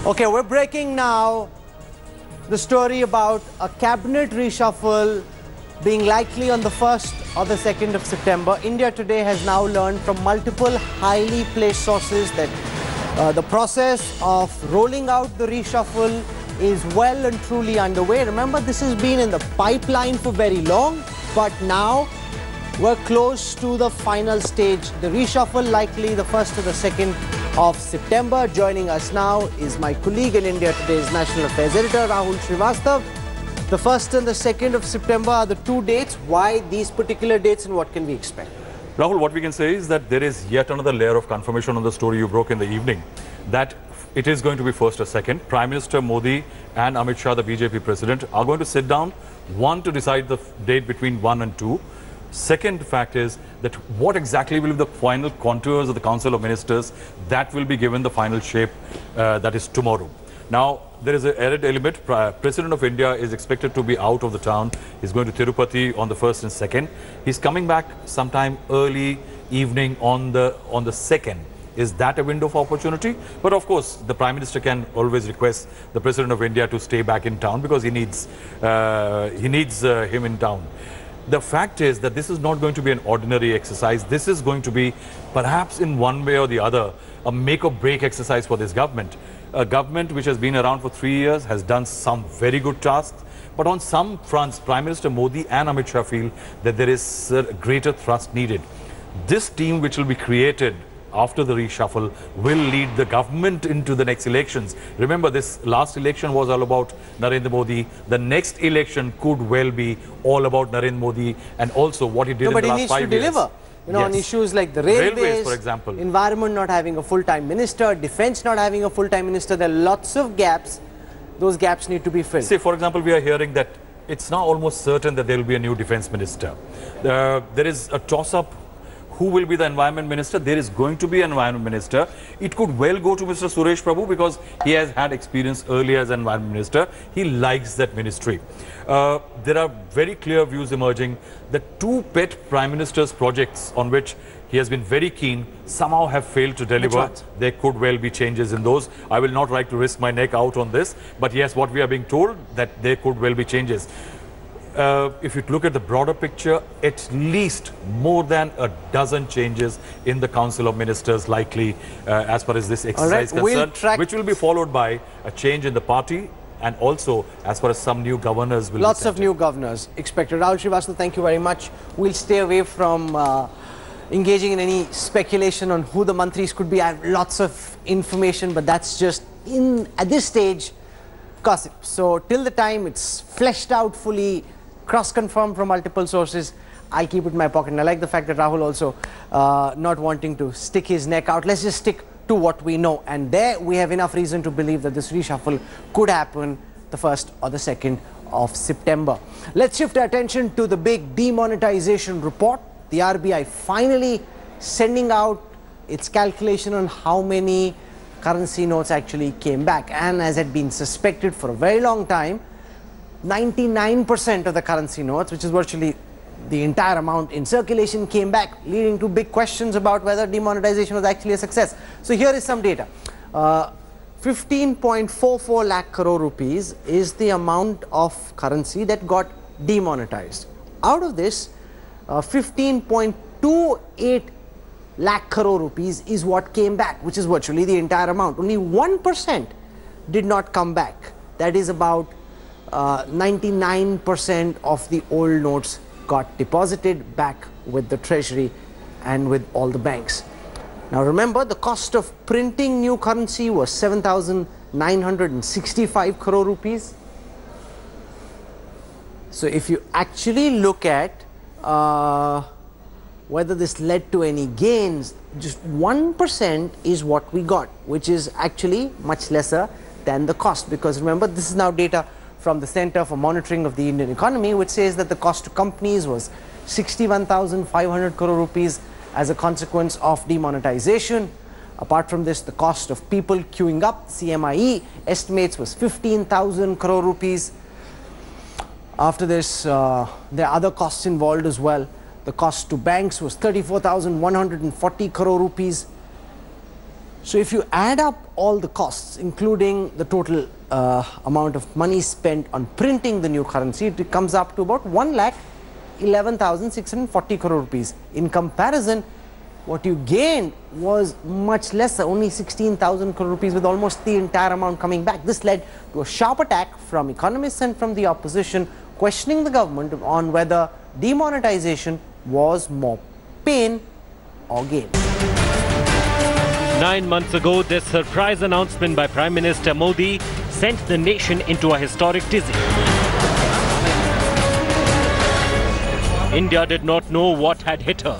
Okay, we're breaking now the story about a cabinet reshuffle being likely on the 1st or the 2nd of September. India Today has now learned from multiple highly placed sources that the process of rolling out the reshuffle is well and truly underway. Remember, this has been in the pipeline for very long, but now we're close to the final stage. The reshuffle likely the 1st or the 2nd of September. Joining us now is my colleague in India Today's National Affairs Editor, Rahul Srivastav. The 1st and the 2nd of September are the two dates. Why these particular dates and what can we expect? Rahul, what we can say is that there is yet another layer of confirmation on the story you broke in the evening, that it is going to be 1st or 2nd. Prime Minister Modi and Amit Shah, the BJP president, are going to sit down, one, to decide the date between 1 and 2. Second fact is that what exactly will be the final contours of the Council of Ministers, that will be given the final shape, that is tomorrow. Now, there is an added element. President of India is expected to be out of the town. He's going to Tirupati on the 1st and 2nd. He's coming back sometime early evening on the 2nd. Is that a window of opportunity? But of course, the Prime Minister can always request the President of India to stay back in town because he needs him in town. The fact is that this is not going to be an ordinary exercise. This is going to be, perhaps in one way or the other, a make or break exercise for this government. A government which has been around for 3 years, has done some very good tasks, but on some fronts, Prime Minister Modi and Amit Shah feel that there is greater thrust needed. This team which will be created after the reshuffle will lead the government into the next elections. Remember, this last election was all about Narendra Modi. The next election could well be all about Narendra Modi and also what he did in the last 5 years. But he needs to deliver. You know, on issues like the railways, for example, environment not having a full-time minister, defense not having a full-time minister, there are lots of gaps. Those gaps need to be filled. Say, for example, we are hearing that it's now almost certain that there will be a new defense minister. There is a toss-up. Who will be the environment minister? There is going to be an environment minister. It could well go to Mr. Suresh Prabhu because he has had experience earlier as environment minister. He likes that ministry. There are very clear views emerging that two pet prime minister's projects on which he has been very keen somehow have failed to deliver. There could well be changes in those. I will not like to risk my neck out on this, but yes, what we are being told that there could well be changes. If you look at the broader picture, at least more than a dozen changes in the Council of Ministers likely as far as this exercise is concerned, which will be followed by a change in the party and also as far as some new governors will be Lots of new governors expected. Rahul Srivastav, thank you very much. We'll stay away from engaging in any speculation on who the mantris could be. I have lots of information, but that's just, at this stage, gossip. So till the time it's fleshed out fully, cross-confirmed from multiple sources, I'll keep it in my pocket. And I like the fact that Rahul also not wanting to stick his neck out. Let's just stick to what we know. And there we have enough reason to believe that this reshuffle could happen the 1st or the 2nd of September. Let's shift our attention to the big demonetization report. The RBI finally sending out its calculation on how many currency notes actually came back. And as had been suspected for a very long time, 99% of the currency notes, which is virtually the entire amount in circulation, came back, leading to big questions about whether demonetization was actually a success. So here is some data. 15.44 lakh crore rupees is the amount of currency that got demonetized. Out of this, 15.28 lakh crore rupees is what came back, which is virtually the entire amount. Only 1% did not come back. That is about 99% of the old notes got deposited back with the treasury and with all the banks. Now remember, the cost of printing new currency was 7,965 crore rupees. So if you actually look at whether this led to any gains, just 1% is what we got, which is actually much lesser than the cost. Because remember, this is now data from the Center for Monitoring of the Indian Economy, which says that the cost to companies was 61,500 crore rupees as a consequence of demonetization. Apart from this, the cost of people queuing up, CMIE estimates, was 15,000 crore rupees. After this, there are other costs involved as well. The cost to banks was 34,140 crore rupees. So if you add up all the costs, including the total amount of money spent on printing the new currency, it comes up to about 1,11,640 crore rupees. In comparison, what you gained was much lesser, only 16,000 crore rupees, with almost the entire amount coming back. This led to a sharp attack from economists and from the opposition, questioning the government on whether demonetization was more pain or gain. 9 months ago, this surprise announcement by Prime Minister Modi sent the nation into a historic dizzy. India did not know what had hit her.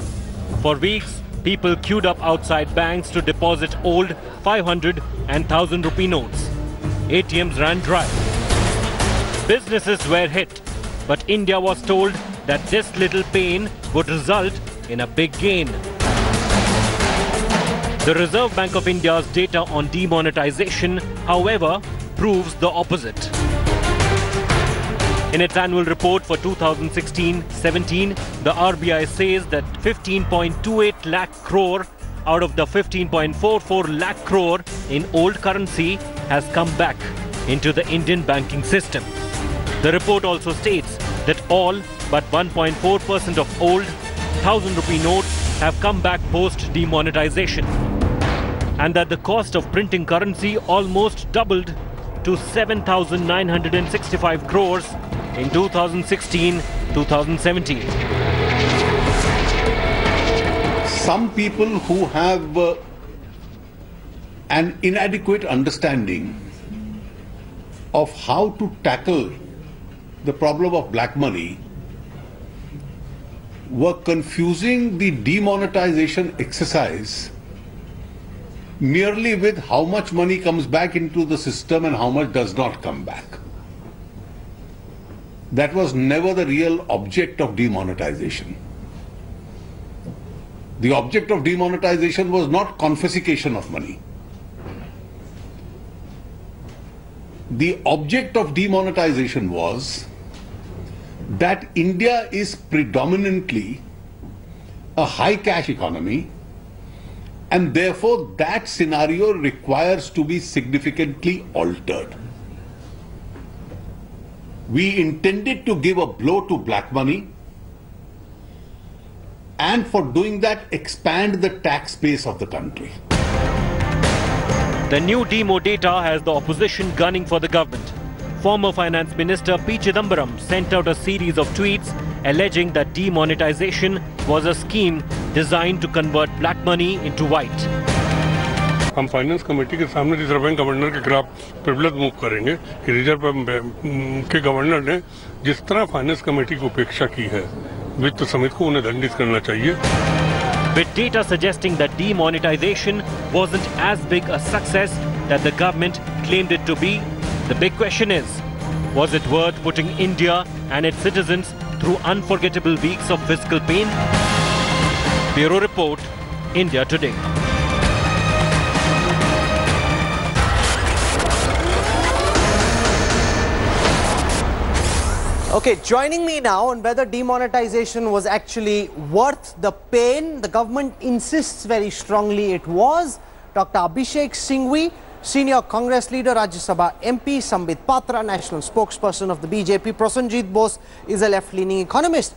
For weeks, people queued up outside banks to deposit old 500 and 1000 rupee notes. ATMs ran dry. Businesses were hit, but India was told that this little pain would result in a big gain. The Reserve Bank of India's data on demonetization, however, proves the opposite. In its annual report for 2016-17, the RBI says that 15.28 lakh crore out of the 15.44 lakh crore in old currency has come back into the Indian banking system. The report also states that all but 1.4% of old 1000 rupee notes have come back post demonetization, and that the cost of printing currency almost doubled to 7,965 crores in 2016-2017. Some people who have an inadequate understanding of how to tackle the problem of black money were confusing the demonetization exercise merely with how much money comes back into the system and how much does not come back. That was never the real object of demonetization. The object of demonetization was not confiscation of money. The object of demonetization was that India is predominantly a high cash economy, and therefore that scenario requires to be significantly altered. We intended to give a blow to black money, and for doing that expand the tax base of the country. The new demo data has the opposition gunning for the government. Former Finance Minister P. Chidambaram sent out a series of tweets alleging that demonetization was a scheme designed to convert black money into white. हम finance committee के सामने reserve bank governor के खिलाफ privilege move करेंगे कि reserve bank के governor ने जिस तरह फाइनेंस कमेटी की उपेक्षा की है, वित्त समिति को उन्हें दंडित करना चाहिए. With data suggesting that demonetization wasn't as big a success that the government claimed it to be, the big question is, was it worth putting India and its citizens through unforgettable weeks of fiscal pain? Bureau Report, India Today. Okay, joining me now on whether demonetization was actually worth the pain. The government insists very strongly it was. Dr. Abhishek Singhvi, Senior Congress Leader, Rajya Sabha MP, Sambit Patra, National Spokesperson of the BJP, Prosenjit Bose is a left-leaning economist.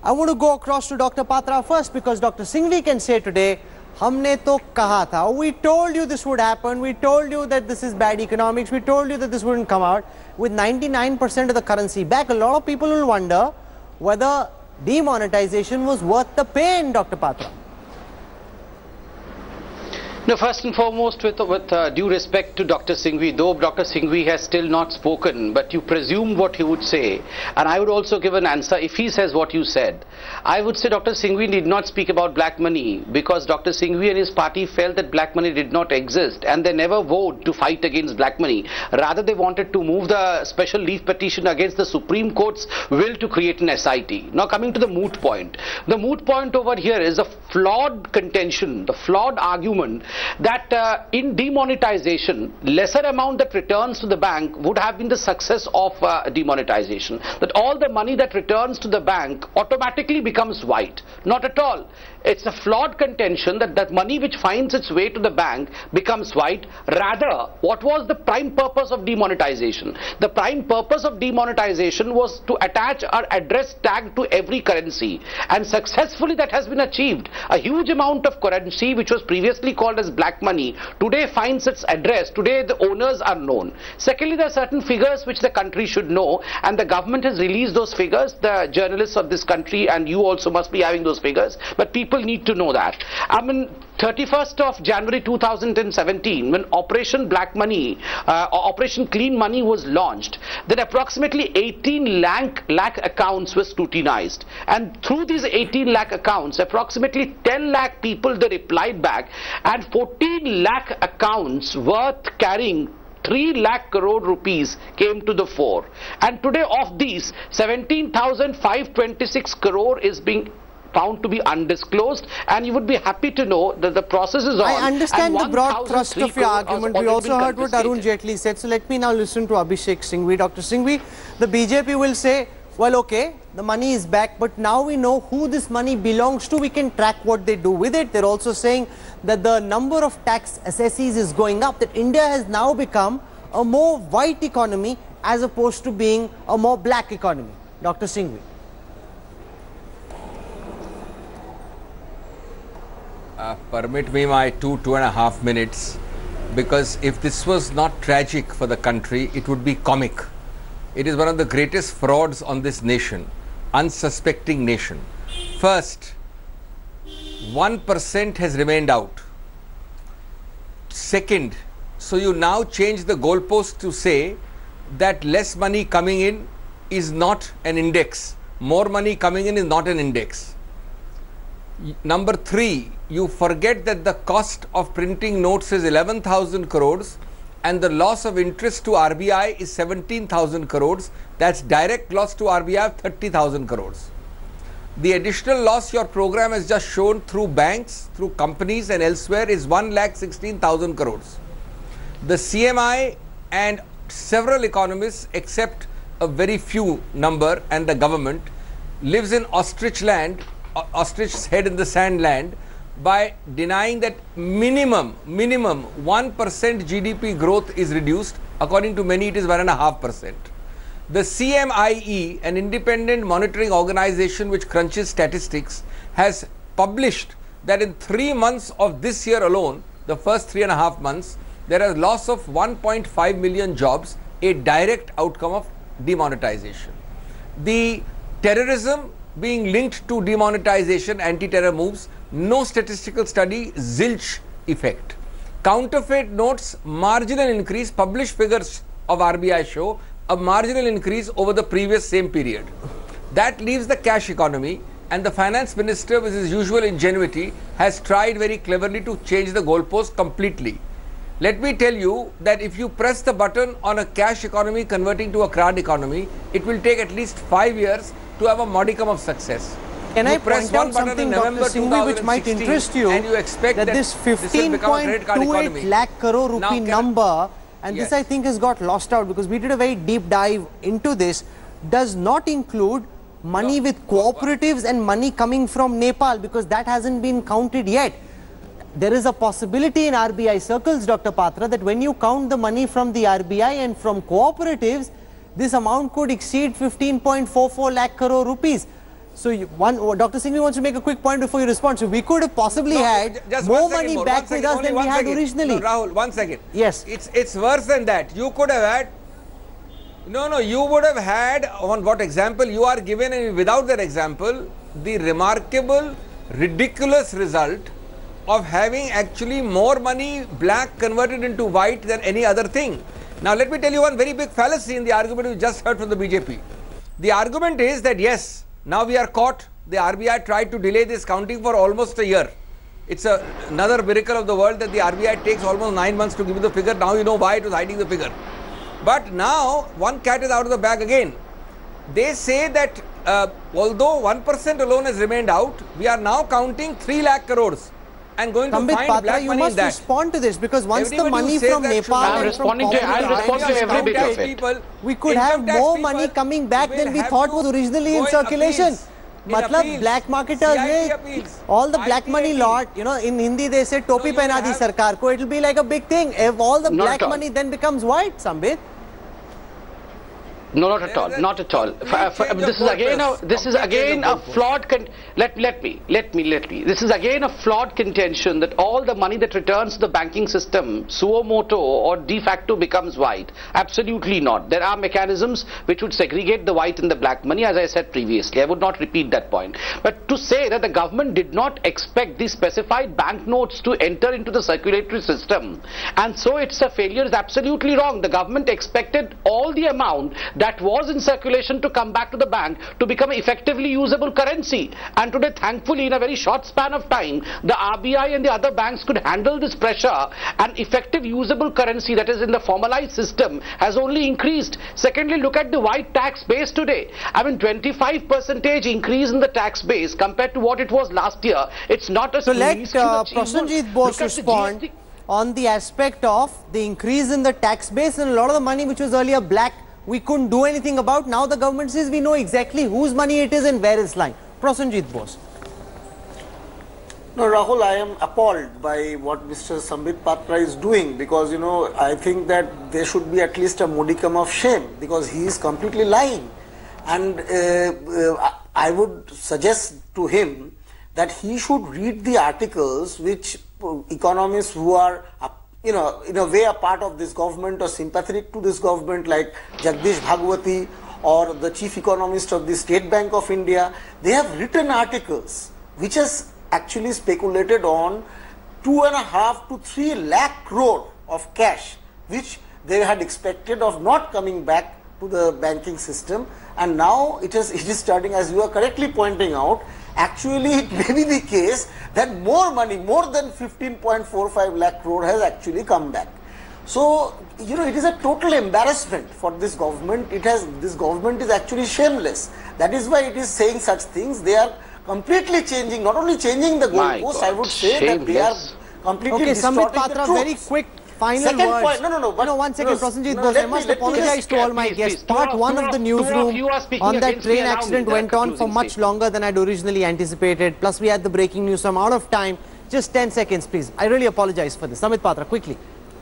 I want to go across to Dr. Patra first because Dr. Singhvi can say today, हमने तो कहा था, we told you this would happen, we told you that this is bad economics, we told you that this wouldn't come out. With 99% of the currency back, a lot of people will wonder whether demonetization was worth the pain, Dr. Patra. No, first and foremost, with due respect to Dr. Singhvi, though Dr. Singhvi has still not spoken, but you presume what he would say, and I would also give an answer if he says what you said. I would say Dr. Singhvi did not speak about black money because Dr. Singhvi and his party felt that black money did not exist and they never vowed to fight against black money. Rather, they wanted to move the special leave petition against the Supreme Court's will to create an SIT. Now, coming to the moot point. The moot point over here is a flawed contention, the flawed argument that in demonetization, lesser amount that returns to the bank would have been the success of demonetization. That all the money that returns to the bank automatically becomes white. Not at all. it's a flawed contention that that money which finds its way to the bank becomes white. Rather, what was the prime purpose of demonetization? The prime purpose of demonetization was to attach our address tag to every currency, and successfully that has been achieved. A huge amount of currency which was previously called as black money today finds its address. Today the owners are known. Secondly, there are certain figures which the country should know, and the government has released those figures. The journalists of this country and you also must be having those figures, but people need to know that. I mean, 31st of January 2017, when Operation Black Money, Operation Clean Money was launched, then approximately 18 lakh accounts were scrutinized, and through these 18 lakh accounts, approximately 10 lakh people they replied back, and 14 lakh accounts worth carrying 3 lakh crore rupees came to the fore. And today of these, 17,526 crore is being found to be undisclosed, and you would be happy to know that the process is on. I understand the broad thrust of your argument. We also heard what Arun Jaitley said. So let me now listen to Abhishek Singhvi. Dr. Singhvi, the BJP will say, well, okay, the money is back, but now we know who this money belongs to. We can track what they do with it. They're also saying that the number of tax assessees is going up, that India has now become a more white economy as opposed to being a more black economy. Dr. Singhvi. Permit me my 2.5 minutes, because if this was not tragic for the country, it would be comic. It is one of the greatest frauds on this nation, unsuspecting nation. First, 1% has remained out. Second, so you now change the goalpost to say that less money coming in is not an index. More money coming in is not an index. Number 3, you forget that the cost of printing notes is 11,000 crores and the loss of interest to RBI is 17,000 crores. That's direct loss to RBI of 30,000 crores. The additional loss your program has just shown through banks, through companies and elsewhere is 1,16,000 crores. The CMI and several economists, except a very few number and the government, lives in ostrich land, ostrich's head in the sand land, by denying that minimum 1% GDP growth is reduced. According to many, it is 1.5%. The CMIE, an independent monitoring organization which crunches statistics, has published that in 3 months of this year alone, the first 3.5 months, there is loss of 1.5 million jobs, a direct outcome of demonetization. The terrorism being linked to demonetization, anti-terror moves, no statistical study, zilch effect. Counterfeit notes, marginal increase, published figures of RBI show a marginal increase over the previous same period. That leaves the cash economy, and the finance minister, with his usual ingenuity, has tried very cleverly to change the goalpost completely. Let me tell you that if you press the button on a cash economy converting to a card economy, it will take at least 5 years to have a modicum of success. Can I point out something, Dr. Singhvi, which might interest you, and you expect that this 15.28 lakh crore rupee number, and this I think has got lost out because we did a very deep dive into this, does not include money with cooperatives and money coming from Nepal, because that hasn't been counted yet. There is a possibility in RBI circles, Dr. Patra, that when you count the money from the RBI and from cooperatives, this amount could exceed 15.44 lakh crore rupees. So, Dr. Singhvi wants to make a quick point before you respond. So, we could have possibly had more money back with us than we had originally. No, Rahul, 1 second. Yes. It's worse than that. You could have had, you would have had, on what example you are given, and without that example, the remarkable, ridiculous result of having actually more money black converted into white than any other thing. Now, let me tell you one very big fallacy in the argument we just heard from the BJP. The argument is that yes, now we are caught. The RBI tried to delay this counting for almost a year. It's another miracle of the world that the RBI takes almost 9 months to give you the figure. Now you know why it was hiding the figure. But now one cat is out of the bag again. They say that although 1% alone has remained out, we are now counting 3 lakh crores and going to find Patra, black you money must in that. respond to this, because once the money from Nepal and from I'll respond to every bit of it. We could have more money coming back than we thought was originally in circulation. matlab black marketers, all the black money lot, you know, in Hindi they say topi pehna di sarkar ko, it will be like a big thing. If all the black money then becomes white, Sambit. No, not at all. Not at all. This is again a flawed. Let me. This is again a flawed contention that all the money that returns to the banking system, suo moto or de facto, becomes white. Absolutely not. There are mechanisms which would segregate the white and the black money, as I said previously. I would not repeat that point. But to say that the government did not expect these specified banknotes to enter into the circulatory system, and so it's a failure, is absolutely wrong. The government expected all the amount that was in circulation to come back to the bank to become effectively usable currency. And today, thankfully, in a very short span of time, the RBI and the other banks could handle this pressure, and effective usable currency that is in the formalized system has only increased. Secondly, look at the white tax base today. I mean, 25% increase in the tax base compared to what it was last year. It's not a so let Prasenjit Bose respond on the aspect of the increase in the tax base, and a lot of the money which was earlier black, we couldn't do anything about. Now the government says we know exactly whose money it is and where it's lying. Prasenjit Bose. No, Rahul, I am appalled by what Mr. Sambit Patra is doing, because, you know, I think that there should be at least a modicum of shame, because he is completely lying. And I would suggest to him that he should read the articles which economists who are you know, in a way a part of this government or sympathetic to this government, like Jagdish Bhagwati or the chief economist of the State Bank of India, they have written articles which has actually speculated on 2.5 to 3 lakh crore of cash which they had expected of not coming back to the banking system, and now it is starting, as you are correctly pointing out. Actually, it may be the case that more money, more than 15.45 lakh crore has actually come back. So, you know, it is a total embarrassment for this government. This government is actually shameless. That is why it is saying such things. They are completely changing, not only changing the goalposts, I would say that they are completely distorting Sambit Patra, the truth. very quick final Second words. Point, no, 1 second, Prasenjit Bose, I must apologize to all my guests. Part 1 of the newsroom on that train accident went on for much longer than I'd originally anticipated. Plus, we had the breaking news, so I'm out of time. Just 10 seconds, please. I really apologize for this. Sambit Patra, quickly.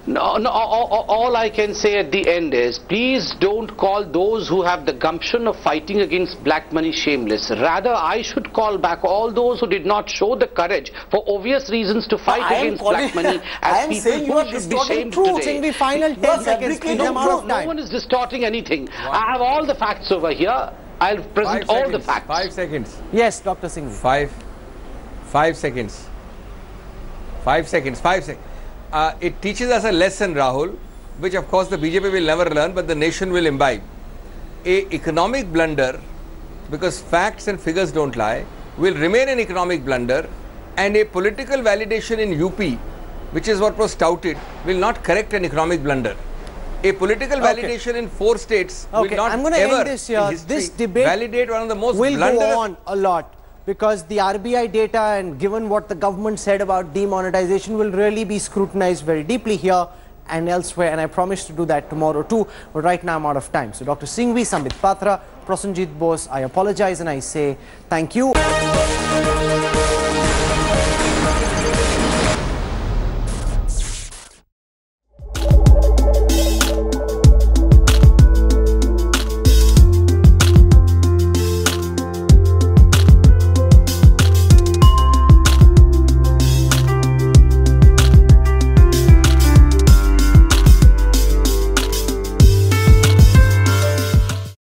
No, all I can say at the end is, please don't call those who have the gumption of fighting against black money shameless. Rather, I should call back all those who did not show the courage, for obvious reasons, to fight against black money, as people who should be shamed today. The final 10 seconds, please. I'm out of time. No one is distorting anything. I have all the facts over here. I'll present all the facts. 5 seconds. Yes, Dr. Singh. 5 seconds. 5 seconds. It teaches us a lesson, Rahul, which of course the BJP will never learn, but the nation will imbibe. A economic blunder, because facts and figures don't lie, will remain an economic blunder, and a political validation in UP, which is what was touted, will not correct an economic blunder. A political validation in 4 states will not I'm going to ever end this here. This debate validate one of the most will go on a lot, because the RBI data, and given what the government said about demonetization, will really be scrutinized very deeply here and elsewhere, and I promise to do that tomorrow too, but right now I'm out of time. So Dr. Singhvi, Sambit Patra, Prasenjit Bose, I apologize and I say thank you.